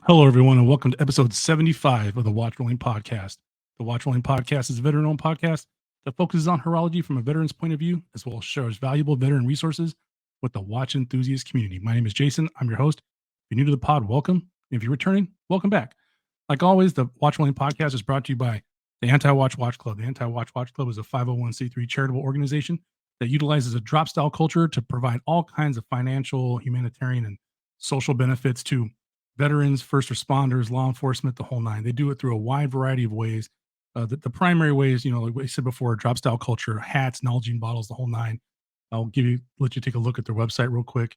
Hello, everyone, and welcome to episode 75 of the WatchRolling podcast. The WatchRolling podcast is a veteran-owned podcast that focuses on horology from a veteran's point of view, as well as shares valuable veteran resources with the watch enthusiast community. My name is Jason. I'm your host. If you're new to the pod, welcome. If you're returning, welcome back. Like always, the WatchRolling podcast is brought to you by the Anti-Watch Watch Club. The Anti-Watch Watch Club is a 501c3 charitable organization that utilizes a drop-style culture to provide all kinds of financial, humanitarian, and social benefits to veterans, first responders, law enforcement, the whole nine. They do it through a wide variety of ways. The primary ways, like we said before, drop style culture, hats, Nalgene bottles, the whole nine. Let you take a look at their website real quick.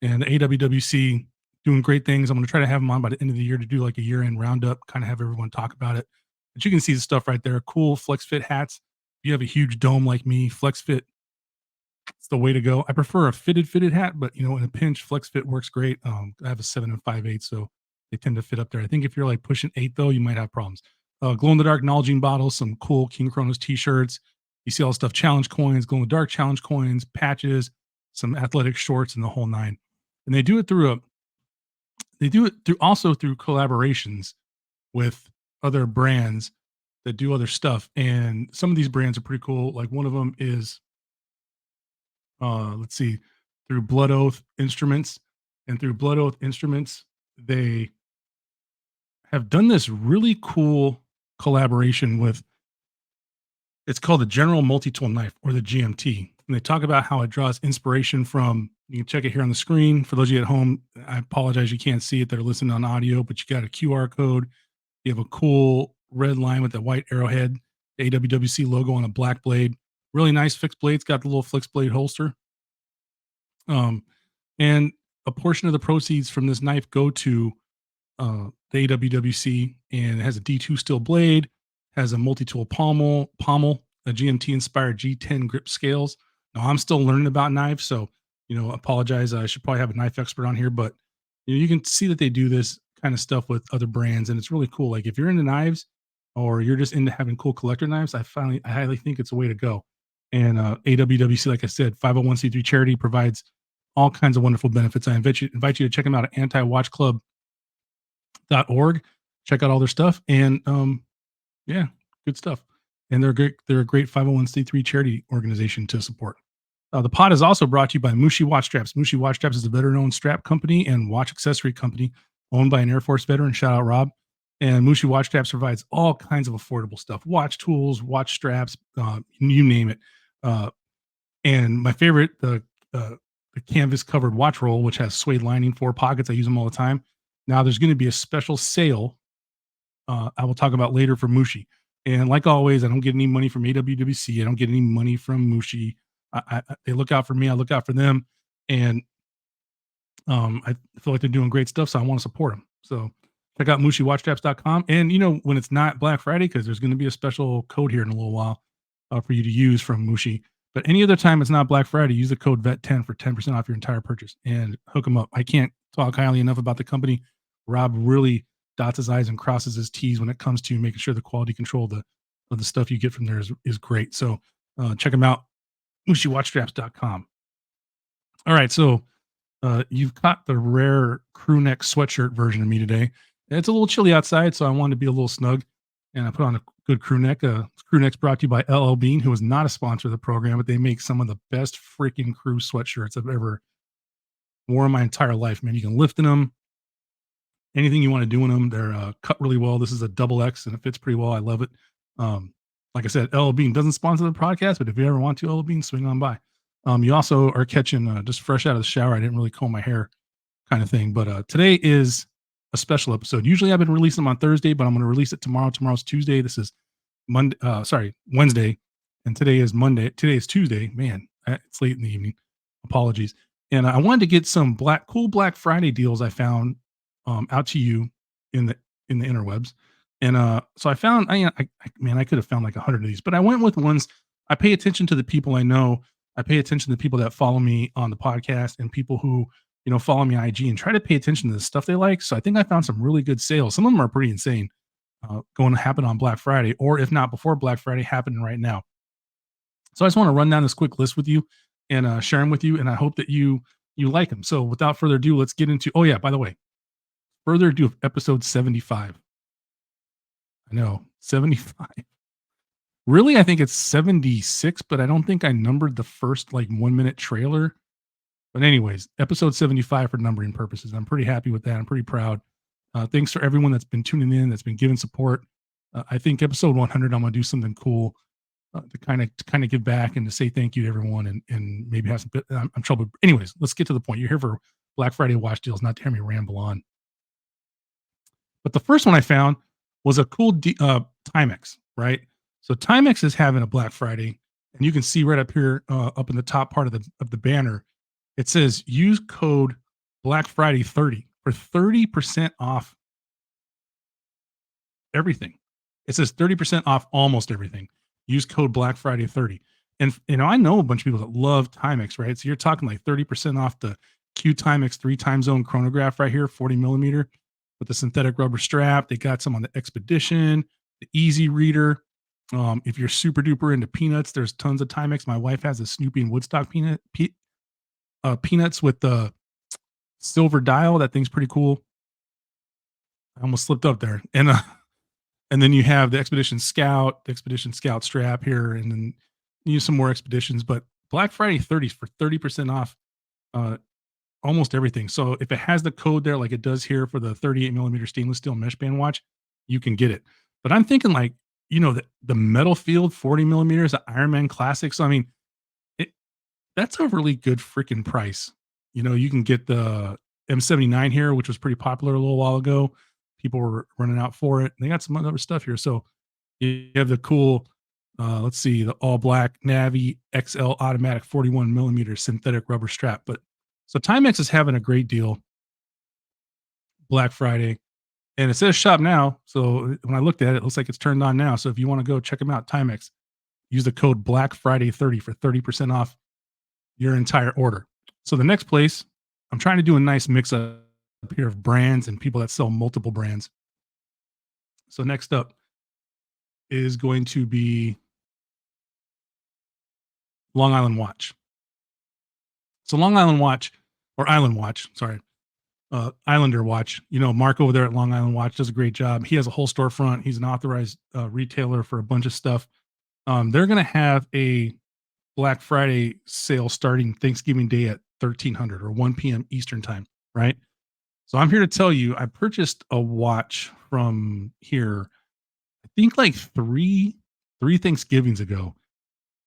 And the AWWC doing great things. I'm going to try to have them on by the end of the year to do like a year-end roundup, kind of have everyone talk about it. But you can see the stuff right there. Cool flex fit hats. If you have a huge dome like me, flex fit, it's the way to go. I prefer a fitted hat, but in a pinch, flex fit works great. I have a 7 5/8, so they tend to fit up there. I think if you're like pushing 8 though, you might have problems. Glow in the dark Nalgene bottles, some cool King Kronos t-shirts. You see all the stuff, challenge coins, glow in the dark challenge coins, patches, some athletic shorts, and the whole nine. And they do it through also through collaborations with other brands that do other stuff. And some of these brands are pretty cool. Like one of them is let's see, through Blood Oath Instruments. And through Blood Oath Instruments, they have done this really cool collaboration with, it's called the General Multi-Tool Knife, or the GMT. And they talk about how it draws inspiration from, you can check it here on the screen. For those of you at home, I apologize, you can't see it, they're listening on audio, but you got a QR code. You have a cool red line with the white arrowhead, the AWWC logo on a black blade. Really nice fixed blade. It's got the little fixed blade holster. And a portion of the proceeds from this knife go to the AWWC, and it has a D2 steel blade, has a multi-tool pommel, a GMT-inspired G10 grip scales. Now, I'm still learning about knives, so, apologize. I should probably have a knife expert on here, but you can see that they do this kind of stuff with other brands, and it's really cool. Like if you're into knives or you're just into having cool collector knives, I highly think it's a way to go. And AWWC, like I said, 501c3 charity, provides all kinds of wonderful benefits. I invite you to check them out at antiwatchclub.org. Check out all their stuff. And yeah, good stuff. And they're great. They're a great 501c3 charity organization to support. The pod is also brought to you by Mushi Watch Straps. Mushi Watch Straps is a veteran-owned strap company and watch accessory company owned by an Air Force veteran. Shout out, Rob. And Mushi Watch Straps provides all kinds of affordable stuff: watch tools, watch straps, you name it. And my favorite, the canvas covered watch roll, which has suede lining, 4 pockets. I use them all the time. Now there's going to be a special sale I will talk about later for Mushi. And like always, I don't get any money from AWWC. I don't get any money from Mushi. They look out for me. I look out for them. And I feel like they're doing great stuff, so I want to support them. So check out MushiWatchStraps.com. And, when it's not Black Friday, because there's going to be a special code here in a little while for you to use from Mushi. But any other time it's not Black Friday, use the code VET10 for 10% off your entire purchase and hook them up. I can't talk highly enough about the company. Rob really dots his I's and crosses his T's when it comes to making sure the quality control of the stuff you get from there is great. So check them out, MushiWatchStraps.com. All right, so you've caught the rare crew neck sweatshirt version of me today. It's a little chilly outside, so I wanted to be a little snug, and I put on a good crew neck. Crew neck's brought to you by LL Bean, who is not a sponsor of the program, but they make some of the best freaking crew sweatshirts I've ever worn in my entire life, man. You can lift in them, anything you want to do in them. They're cut really well. This is a double X, and it fits pretty well. I love it. Like I said, LL Bean doesn't sponsor the podcast, but if you ever want to, LL Bean, swing on by. You also are catching just fresh out of the shower. I didn't really comb my hair kind of thing, but today is a special episode. Usually I've been releasing them on Thursday, but I'm going to release it tomorrow. Tomorrow's Tuesday. This is Wednesday. And today is Monday. Today is Tuesday. Man, it's late in the evening. Apologies. And I wanted to get some cool Black Friday deals I found out to you in the interwebs. And so I found, I could have found like 100 of these, but I went with ones. I pay attention to the people I know. I pay attention to the people that follow me on the podcast and people who, follow me on IG, and try to pay attention to the stuff they like. So I think I found some really good sales. Some of them are pretty insane, going to happen on Black Friday, or if not before Black Friday, happening right now. So I just want to run down this quick list with you and share them with you. And I hope that you like them. So without further ado, let's get into, oh yeah, by the way, further ado of episode 75. I know, 75. Really, I think it's 76, but I don't think I numbered the first like 1 minute trailer. But anyways, episode 75 for numbering purposes. I'm pretty happy with that. I'm pretty proud. Thanks for everyone that's been tuning in, that's been giving support. I think episode 100, I'm gonna do something cool to kind of give back and to say thank you to everyone and maybe have some. I'm troubled. Anyways, let's get to the point. You're here for Black Friday watch deals, not to hear me ramble on. But the first one I found was a cool Timex, right? So Timex is having a Black Friday, and you can see right up here, up in the top part of the banner, it says use code Black Friday 30 for 30% off everything. It says 30% off almost everything. Use code Black Friday 30. And I know a bunch of people that love Timex, right? So you're talking like 30% off the Q Timex 3 time zone chronograph right here, 40 millimeter with the synthetic rubber strap. They got some on the Expedition, the Easy Reader. If you're super duper into peanuts, there's tons of Timex. My wife has a Snoopy and Woodstock peanuts with the silver dial. That thing's pretty cool. I almost slipped up there. And then you have the Expedition Scout strap here, and then use some more Expeditions. But Black Friday 30s for 30% off almost everything. So if it has the code there, like it does here for the 38 millimeter stainless steel mesh band watch, you can get it. But I'm thinking like, the metal field 40 millimeters, the Ironman Classic. So I mean, it, that's a really good freaking price. You can get the M79 here, which was pretty popular a little while ago. People were running out for it. They got some other stuff here. So you have the cool, let's see, the all black Navi XL automatic 41 millimeter synthetic rubber strap. But so Timex is having a great deal Black Friday, and it says shop now. So when I looked at it, it looks like it's turned on now. So if you want to go check them out, Timex, use the code Black Friday 30 for 30% off your entire order. So the next place, I'm trying to do a nice mix up here of brands and people that sell multiple brands. So next up is going to be Long Island Watch. So Long Island Watch, or Island Watch, sorry, Islander Watch. Mark over there at Long Island Watch does a great job. He has a whole storefront. He's an authorized retailer for a bunch of stuff. They're going to have a Black Friday sale starting Thanksgiving Day at 1300 or 1 p.m. Eastern time, right? So I'm here to tell you, I purchased a watch from here, I think like three Thanksgivings ago.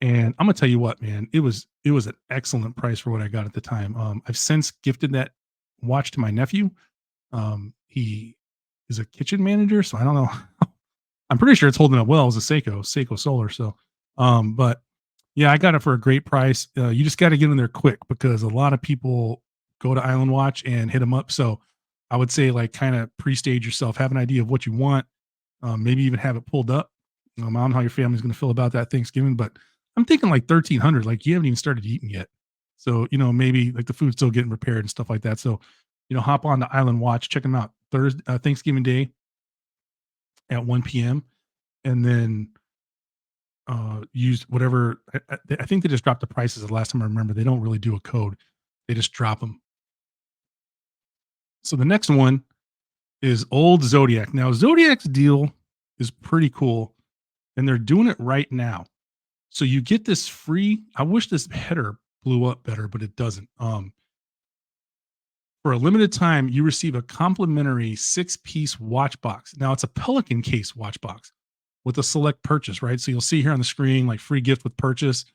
And I'm gonna tell you what, man, it was an excellent price for what I got at the time. I've since gifted that watch to my nephew. He is a kitchen manager, so I don't know. I'm pretty sure it's holding up well as a Seiko Solar. So, but yeah, I got it for a great price. You just got to get in there quick because a lot of people go to Island Watch and hit them up. So I would say like kind of pre-stage yourself, have an idea of what you want, maybe even have it pulled up. I don't know how your family's going to feel about that Thanksgiving, but I'm thinking like 1300, like you haven't even started eating yet. So, maybe like the food's still getting prepared and stuff like that. So, hop on the Island Watch, check them out Thanksgiving Day at 1 p.m. and then use whatever. I think they just dropped the prices the last time I remember. They don't really do a code. They just drop them. So the next one is old Zodiac. Now Zodiac's deal is pretty cool and they're doing it right now. So you get this free, I wish this header blew up better, but it doesn't. For a limited time, you receive a complimentary 6-piece watch box. Now it's a Pelican case watch box with a select purchase, right? So you'll see here on the screen, like free gift with purchase,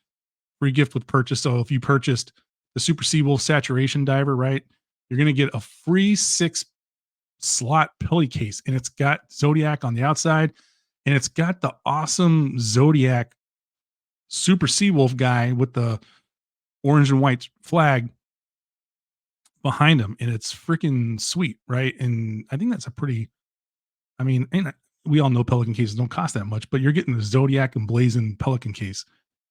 free gift with purchase. So if you purchased the Super Seawolf saturation diver, right, you're going to get a free 6-slot Peli case, and it's got Zodiac on the outside, and it's got the awesome Zodiac Super Seawolf guy with the orange and white flag behind him, and it's freaking sweet, right? And I think that's a pretty, and we all know Pelican cases don't cost that much, but you're getting the Zodiac emblazoned Pelican case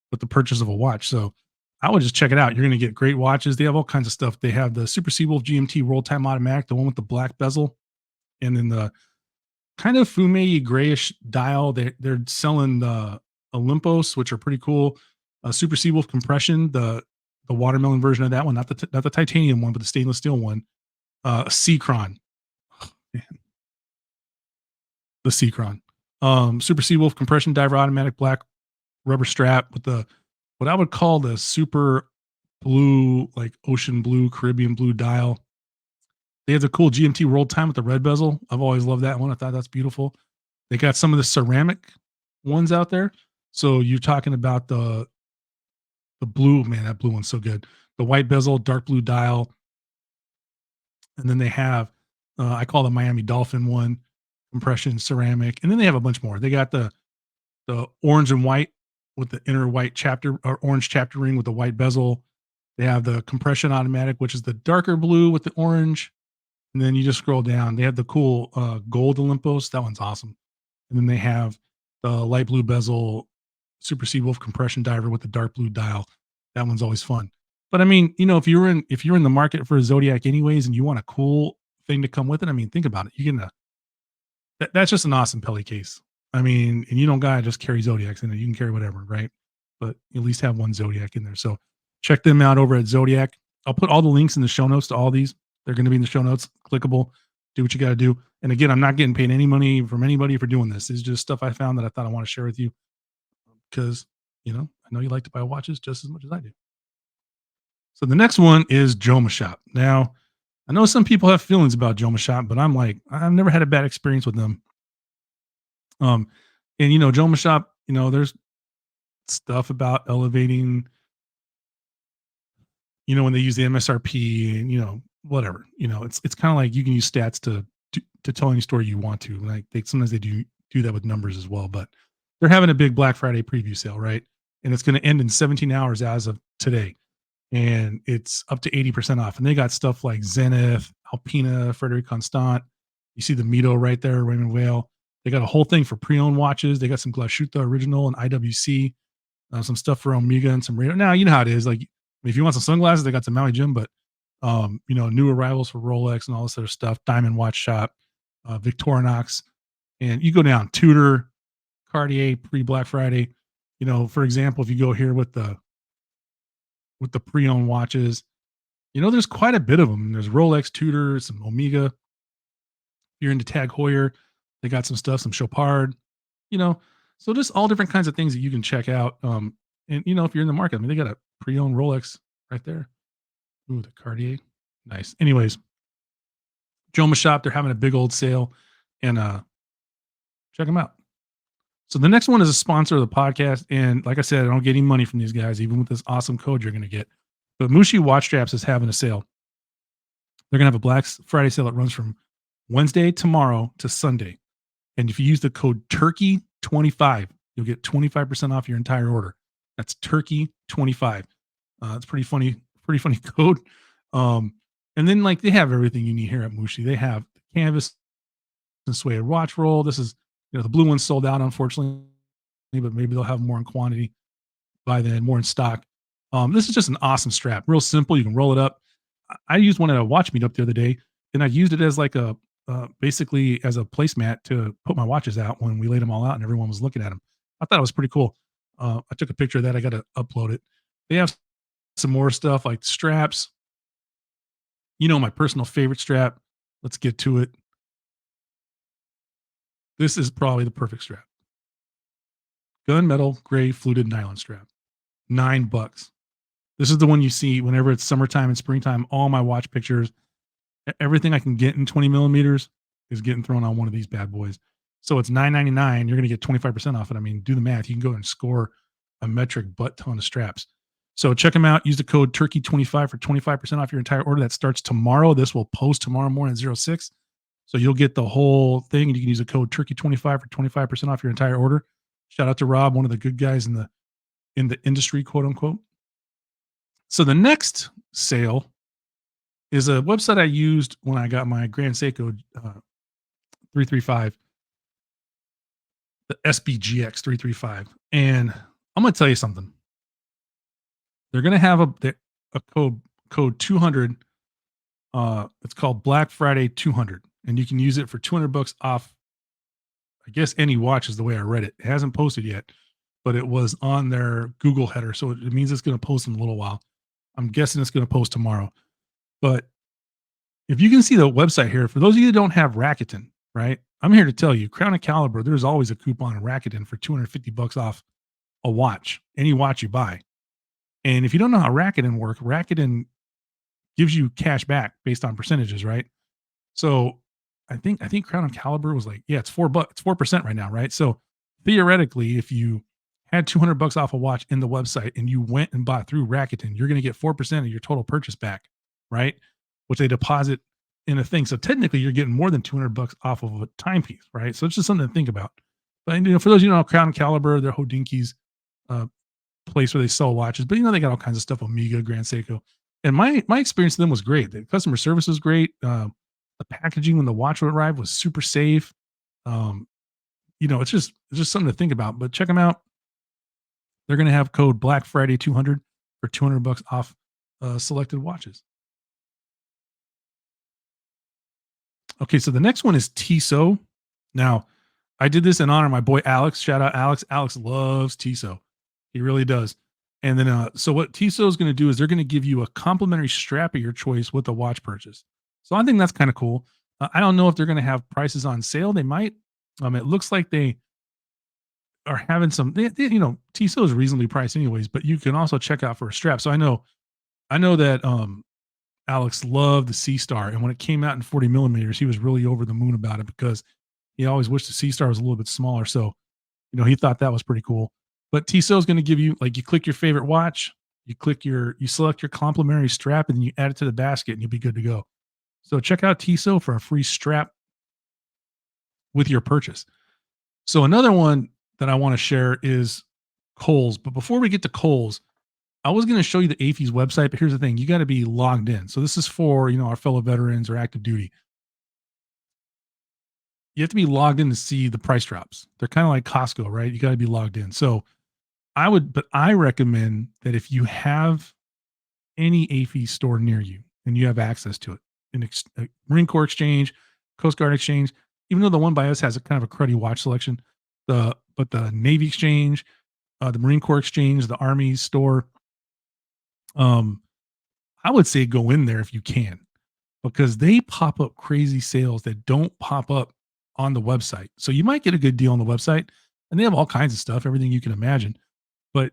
with the purchase of a watch. So I would just check it out. You're going to get great watches. They have all kinds of stuff. They have the Super Seawolf GMT Roll Time Automatic, the one with the black bezel, and then the kind of fume grayish dial. They're selling the Olympos, which are pretty cool. Super Seawolf compression, the watermelon version of that one, not the titanium one, but the stainless steel one. Seacron. The Seacron. Super Seawolf compression diver automatic black rubber strap with the what I would call the super blue, like ocean blue, Caribbean blue dial. They have the cool GMT roll time with the red bezel. I've always loved that one. I thought that's beautiful. They got some of the ceramic ones out there. So you're talking about the blue, man, that blue one's so good. The white bezel, dark blue dial, and then they have I call the Miami Dolphin one, compression ceramic, and then they have a bunch more. They got the orange and white with the inner white chapter or orange chapter ring with the white bezel. They have the compression automatic, which is the darker blue with the orange. And then you just scroll down. They have the cool gold Olympus. That one's awesome. And then they have the light blue bezel Super Sea Wolf compression diver with the dark blue dial. That one's always fun. But I mean, if you're in the market for a Zodiac anyways, and you want a cool thing to come with it, I mean, think about it. You're gonna that's just an awesome Pelly case. I mean, and you don't gotta just carry Zodiacs in it. You can carry whatever, right? But at least have one Zodiac in there. So check them out over at Zodiac. I'll put all the links in the show notes to all these. They're going to be in the show notes. Clickable. Do what you got to do. And again, I'm not getting paid any money from anybody for doing this. It's just stuff I found that I thought I want to share with you because, I know you like to buy watches just as much as I do. So the next one is Jomashop. Now, I know some people have feelings about Jomashop, but I'm like, I've never had a bad experience with them. And Jomashop, there's stuff about elevating, when they use the MSRP and, whatever, it's kind of like you can use stats to tell any story you want to. Like sometimes they do that with numbers as well, but they're having a big Black Friday preview sale, right? And it's going to end in 17 hours as of today. And it's up to 80% off. And they got stuff like Zenith, Alpina, Frederic Constant. You see the Mito right there, Raymond Vale. They got a whole thing for pre-owned watches. They got some Glashütte original and IWC, some stuff for Omega and some radar. Now, you know how it is. Like, if you want some sunglasses, they got some Maui Jim, but new arrivals for Rolex and all this other stuff, Diamond Watch Shop, Victorinox, and you go down Tudor, Cartier pre-Black Friday. For example, if you go here with the pre-owned watches, there's quite a bit of them. There's Rolex, Tudor, some Omega. If you're into Tag Heuer, they got some stuff, some Chopard, so just all different kinds of things that you can check out. And if you're in the market, I mean, they got a pre-owned Rolex right there. Ooh, the Cartier. Nice. Anyways, Jomashop, they're having a big old sale, and check them out. So the next one is a sponsor of the podcast, and like I said, I don't get any money from these guys, even with this awesome code you're going to get. But Mushi Watch Straps is having a sale. They're going to have a Black Friday sale that runs from Wednesday tomorrow to Sunday. And if you use the code Turkey25, you'll get 25% off your entire order. That's Turkey25. It's pretty funny code. And then like they have everything you need here at Mushi. They have the canvas and suede watch roll. This is, the blue one's sold out, unfortunately, but maybe they'll have more in quantity by then, more in stock. This is just an awesome strap. Real simple. You can roll it up. I used one at a watch meetup the other day, and I used it as like basically as a placemat to put my watches out when we laid them all out and everyone was looking at them. I thought it was pretty cool. I took a picture of that. I got to upload it. They have some more stuff like straps. My personal favorite strap. Let's get to it. This is probably the perfect strap. Gunmetal gray fluted nylon strap. $9. This is the one you see whenever it's summertime and springtime. All my watch pictures, everything I can get in 20 millimeters is getting thrown on one of these bad boys. So it's $9.99. You're going to get 25% off it. I mean, do the math. You can go and score a metric butt ton of straps. So check them out. Use the code Turkey25 for 25% off your entire order. That starts tomorrow. This will post tomorrow morning at 06. So you'll get the whole thing, and you can use the code Turkey25 for 25% off your entire order. Shout out to Rob, one of the good guys in the industry, quote unquote. So the next sale is a website I used when I got my Grand Seiko 335, the SBGX 335. And I'm going to tell you something. They're going to have a code 200. It's called Black Friday 200, and you can use it for $200 off. I guess any watch is the way I read it. It hasn't posted yet, but it was on their Google header, so it means it's going to post in a little while. I'm guessing it's going to post tomorrow, but if you can see the website here, for those of you that don't have Rakuten, right? I'm here to tell you, Crown and Caliber, there's always a coupon in Rakuten for $250 off a watch, any watch you buy. And if you don't know how Rakuten work, Rakuten gives you cash back based on percentages, right? So I think Crown and Caliber was like, yeah, it's $4, it's 4% right now, right? So theoretically, if you had $200 off a watch in the website and you went and bought through Rakuten, you're going to get 4% of your total purchase back, right? Which they deposit in a thing. So technically, you're getting more than $200 off of a timepiece, right? So it's just something to think about. But for those Crown and Caliber, they're Hodinki's uh, place where they sell watches, but they got all kinds of stuff, Omega, Grand Seiko. And my experience with them was great. The customer service was great. The packaging when the watch would arrive was super safe. Um, it's just something to think about. But check them out. They're going to have code Black Friday 200 for $200 off selected watches. Okay, so the next one is Tissot. Now, I did this in honor of my boy Alex. Shout out Alex. Alex loves Tissot. He really does. And then, so what Tissot is going to do is they're going to give you a complimentary strap of your choice with the watch purchase. So I think that's kind of cool. I don't know if they're going to have prices on sale. They might. It looks like they are having some. Tissot is reasonably priced anyways, but you can also check out for a strap. So I know that Alex loved the C Star, and when it came out in 40 millimeters, he was really over the moon about it because he always wished the C Star was a little bit smaller. So he thought that was pretty cool. But Tissot is going to give you, like, you click your favorite watch, you select your complimentary strap, and then you add it to the basket, and you'll be good to go. So check out Tissot for a free strap with your purchase. So another one that I want to share is Kohl's. But before we get to Kohl's, I was going to show you the AAFES website, but here's the thing: you got to be logged in. So this is for our fellow veterans or active duty. You have to be logged in to see the price drops. They're kind of like Costco, right? You got to be logged in. So I recommend that if you have any AAFES store near you and you have access to it, a Marine Corps Exchange, Coast Guard Exchange, even though the one by us has a kind of a cruddy watch selection, but the Navy Exchange, the Marine Corps Exchange, the Army store, I would say go in there if you can, because they pop up crazy sales that don't pop up on the website. So you might get a good deal on the website, and they have all kinds of stuff, everything you can imagine, but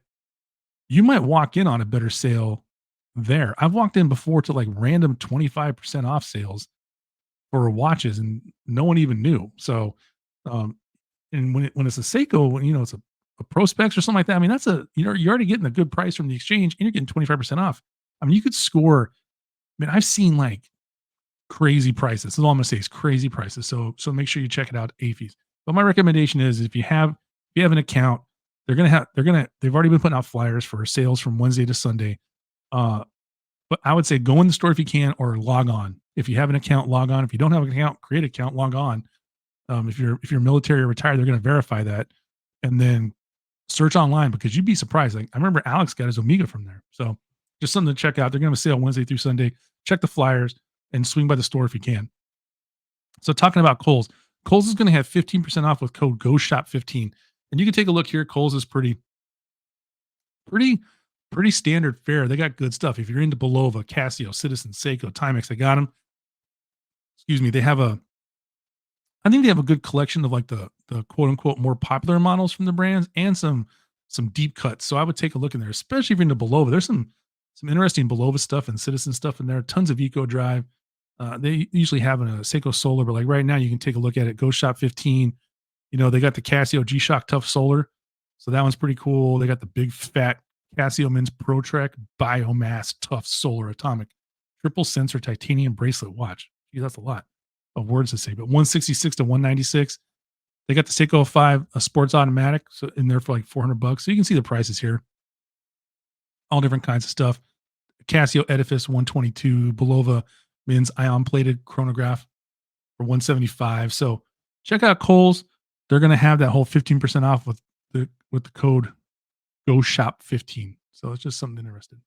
you might walk in on a better sale there. I've walked in before to like random 25% off sales for watches and no one even knew. So, and when it's a Seiko, it's a Prospex or something like that, I mean, you're already getting a good price from the exchange and you're getting 25% off. I mean, you could score. I mean, I've seen like crazy prices. That's all I'm gonna say is crazy prices. So make sure you check it out, AAFES. But my recommendation is if you have an account, they've already been putting out flyers for sales from Wednesday to Sunday. But I would say go in the store if you can, or log on. If you have an account, log on. If you don't have an account, create an account, log on. If you're military or retired, they're going to verify that, and then search online, because you'd be surprised. Like, I remember Alex got his Omega from there. So just something to check out. They're going to have a sale Wednesday through Sunday. Check the flyers and swing by the store if you can. So talking about Kohl's is going to have 15% off with code GOSHOP15. And you can take a look here. Kohl's is pretty standard fare. They got good stuff. If you're into Bulova, Casio, Citizen, Seiko, Timex, they got them. Excuse me. I think they have a good collection of like the quote unquote more popular models from the brands, and some deep cuts. So I would take a look in there, especially if you're into Bulova. There's some interesting Bulova stuff and Citizen stuff in there. Tons of Eco Drive. They usually have a Seiko Solar, but like right now you can take a look at it. Go Shop 15. They got the Casio G-Shock Tough Solar. So that one's pretty cool. They got the big fat Casio Men's Pro Trek Biomass Tough Solar Atomic Triple Sensor Titanium Bracelet Watch. Gee, that's a lot of words to say, but 166 to 196. They got the Seiko 5 a sports automatic, so in there for like $400. So you can see the prices here. All different kinds of stuff. Casio Edifice 122, Bulova Men's Ion Plated Chronograph for 175. So check out Kohl's. They're going to have that whole 15% off with the code GOSHOP15. So it's just something interesting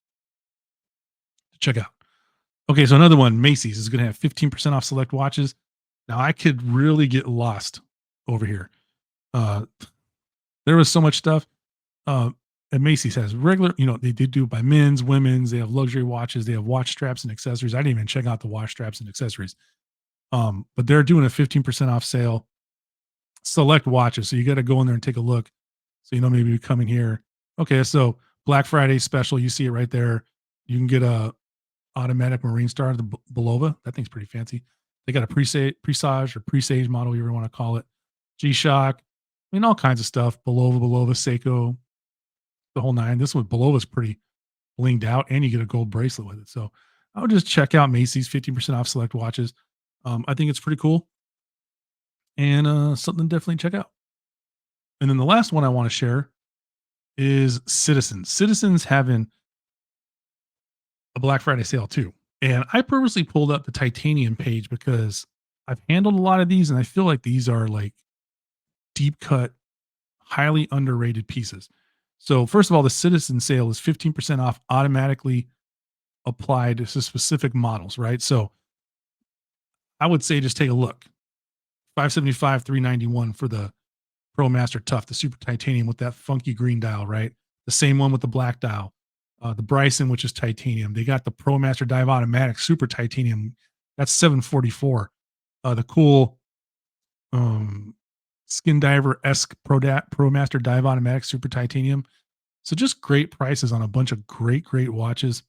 to check out. Okay, so another one, Macy's is going to have 15% off select watches. Now I could really get lost over here. There was so much stuff. and Macy's has regular, they did do it by men's, women's. They have luxury watches. They have watch straps and accessories. I didn't even check out the watch straps and accessories. But they're doing a 15% off sale. Select watches. So you got to go in there and take a look. So, maybe you're coming here. Okay. So Black Friday special, you see it right there. You can get a automatic Marine Star, the Belova. That thing's pretty fancy. They got a presage or presage model, you ever want to call it. G-Shock. I mean, all kinds of stuff. Belova, Seiko, the whole nine. This one, Belova's pretty blinged out, and you get a gold bracelet with it. So I would just check out Macy's 15% off select watches. I think it's pretty cool and something to definitely check out. And then the last one I want to share is Citizens. Citizens having a Black Friday sale too. And I purposely pulled up the titanium page because I've handled a lot of these and I feel like these are like deep cut, highly underrated pieces. So first of all, the Citizen sale is 15% off automatically applied to specific models, right? So I would say just take a look. 575, 391 for the Pro Master Tough, the super titanium with that funky green dial, right? The same one with the black dial. The Bryson, which is titanium. They got the Pro Master Dive Automatic super titanium. That's 744. The cool Skin Diver esque Pro Master Dive Automatic super titanium. So just great prices on a bunch of great watches.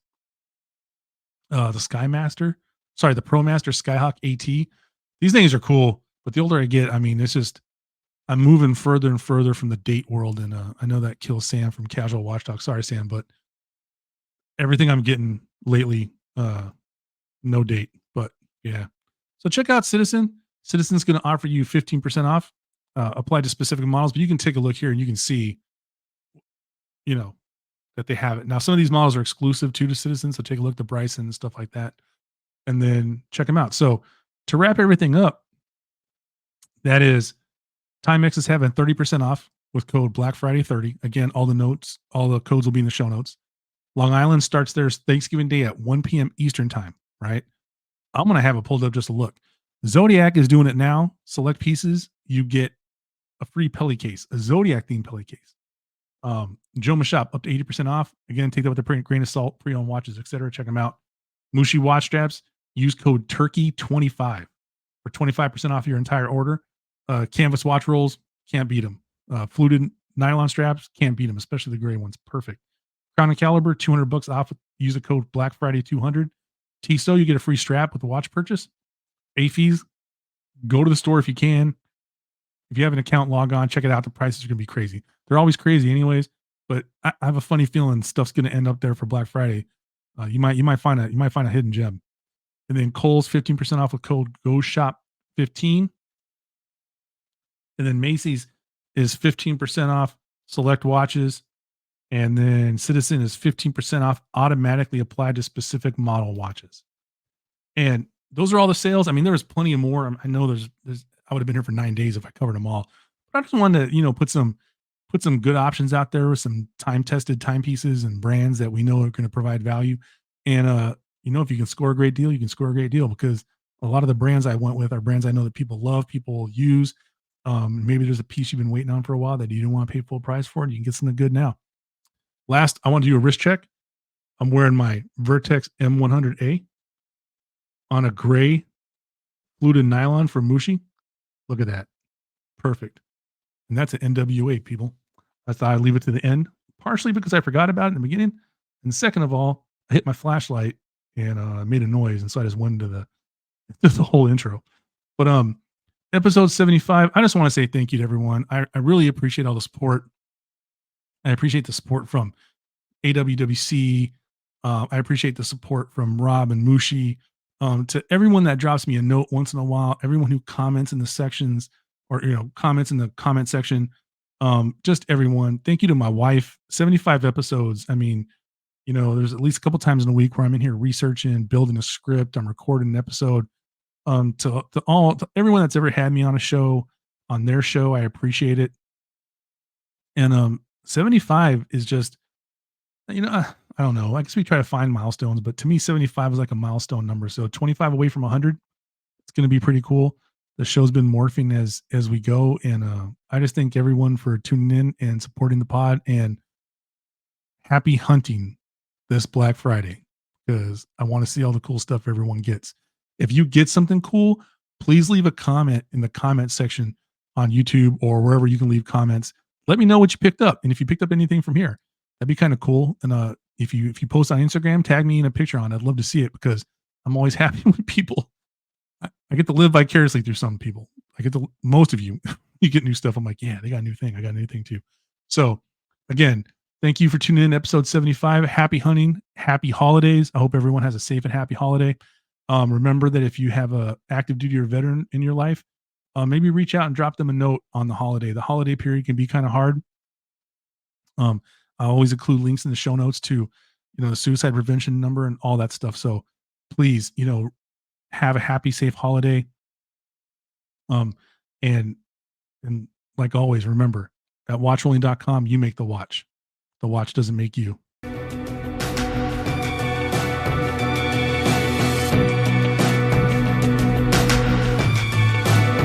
The the Pro Master Skyhawk AT. These things are cool, but the older I get, I mean, it's just I'm moving further and further from the date world, and I know that kills Sam from Casual Watchdog. Sorry, Sam, but everything I'm getting lately, no date. But yeah, so check out Citizen. Citizen's going to offer you 15% off, applied to specific models. But you can take a look here, and you can see, that they have it now. Some of these models are exclusive to Citizen, so take a look at the Bryson and stuff like that, and then check them out. So to wrap everything up, that is Timex is having 30% off with code Black Friday 30. Again, all the codes will be in the show notes. Long Island starts their Thanksgiving Day at 1 p.m. Eastern time, right? I'm going to have it pulled up just to look. Zodiac is doing it now. Select pieces, you get a free Pelly case, a Zodiac themed Pelly case. Jomashop up to 80% off. Again, take that with a grain of salt, pre-owned watches, etc. Check them out. Mushi Watch Straps, use code Turkey25 for 25% off your entire order. Canvas watch rolls, can't beat them. Fluted nylon straps, can't beat them, especially the gray ones. Perfect. Crown and Caliber, $200 off. Use the code Black Friday 200. Tissot, you get a free strap with the watch purchase. AAFES, go to the store if you can. If you have an account, log on, check it out. The prices are going to be crazy. They're always crazy anyways, but I have a funny feeling stuff's going to end up there for Black Friday. You might find a hidden gem. And then Kohl's 15% off with code GoShop15. And then Macy's is 15% off select watches. And then Citizen is 15% off automatically applied to specific model watches. And those are all the sales. I mean, there was plenty of more. I know there's I would have been here for 9 days if I covered them all. But I just wanted to, put some good options out there with some time-tested timepieces and brands that we know are going to provide value. And if you can score a great deal, you can score a great deal, because a lot of the brands I went with are brands I know that people love, people use. Maybe there's a piece you've been waiting on for a while that you didn't want to pay full price for, and you can get something good now. Last, I want to do a wrist check. I'm wearing my Vertex M100A on a gray fluted nylon from Mushi. Look at that. Perfect. And that's an NWA, people. I thought I'd leave it to the end, partially because I forgot about it in the beginning. And second of all, I hit my flashlight and made a noise. And so I just went into the whole intro. But episode 75, I just want to say thank you to everyone. I really appreciate all the support. I appreciate the support from AWWC. I appreciate the support from Rob and Mushi. To everyone that drops me a note once in a while, everyone who comments in the sections or, comments in the comment section, just everyone. Thank you to my wife. 75 episodes. I mean, there's at least a couple times in a week where I'm in here researching, building a script. I'm recording an episode. To everyone that's ever had me on a show, on their show, I appreciate it. And 75 is just, I don't know. I guess we try to find milestones, but to me, 75 is like a milestone number. So 25 away from 100, it's going to be pretty cool. The show's been morphing as we go, and I just thank everyone for tuning in and supporting the pod. And happy hunting this Black Friday because I want to see all the cool stuff everyone gets. If you get something cool, please leave a comment in the comment section on YouTube or wherever you can leave comments. Let me know what you picked up, and if you picked up anything from here, that'd be kind of cool. And if you post on Instagram, tag me in a picture on it. I'd love to see it because I'm always happy when people. I get to live vicariously through some people. I get to most of you. You get new stuff. I'm like, yeah, they got a new thing. I got a new thing too. So again, thank you for tuning in to episode 75. Happy hunting, happy holidays. I hope everyone has a safe and happy holiday. Remember that if you have a active duty or veteran in your life, maybe reach out and drop them a note on the holiday. The holiday period can be kind of hard. I always include links in the show notes to, the suicide prevention number and all that stuff. So please, have a happy, safe holiday. Um, and and like always, remember at watchrolling.com, you make the watch. The watch doesn't make you.